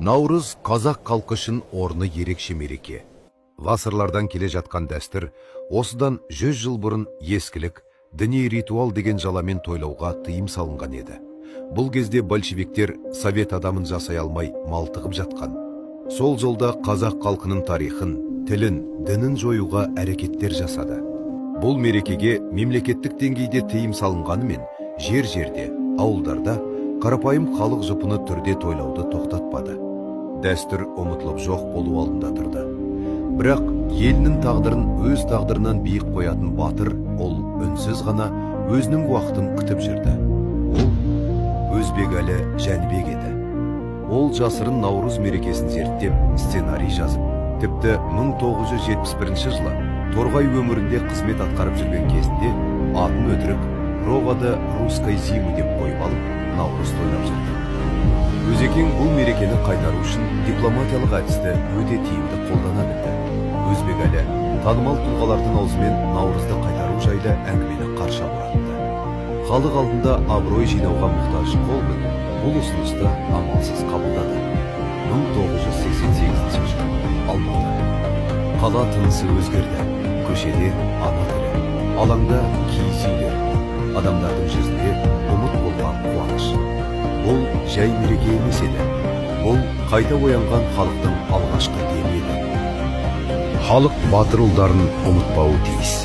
Наурыз қазақ халқы үшін орны ерекше мереке. Ғасырлардан келе жатқан дәстүр, осыдан 100 жыл бұрын ескілік, діни ритуал деген жаламен тойлауға тыйым салынған еді. Бұл кезде большевиктер совет адамын жасай алмай малтығып жатқан. Сол жолда қазақ халқының тарихын, тілін, дінін жоюға әрекеттер жасады. Бұл мерекеге мемлекеттік деңгейде тыйым салынғанымен, жер-жерде, ауылдарда қарапайым халық жұпыны түрде тойлауды тоқтатпады. Дәстүр ұмытылып жоқ болу алдында тұрды. Бірақ елінің тағдырын өз тағдырынан биік қоятын батыр, ол үнсіз ғана өзінің уақытын күтіп жүрді. Ол Өзбекәлі Жәнібек еді. Ол жасырын Наурыз мерекесін зерттеп, сценарий жазып, тіпті 1971 жылы Торғай өмірінде қызмет атқарып жүрген кезінде атын өтірік «Провода русской зимы» деп қойып алып, Наурыз тойлап жүрді. Өзекең бұл мерекені қайтару үшін дипломатиялық әдісті өте тиімді қолдана білді. Өзбекәлі танымал тұлғалардың аузымен Наурызды қайтару жайлы әңгімені қарша боратты. Халық алдында абырой жинауға мұқтаж Колбин бұл ұсынысты амалсыз қабылдады. 1988 жылы Алматы. Қала тынысы өзгерді. Көшеде ана тілі, алаңда киіз үйлер, адамдардың жүзінде ұмыт болған қуаныш. Бұл жай мереке емес еді. Бұл қайта оянған халықтың алғашқы демі еді. Халық батыр ұлдарын ұмытпауы тиіс.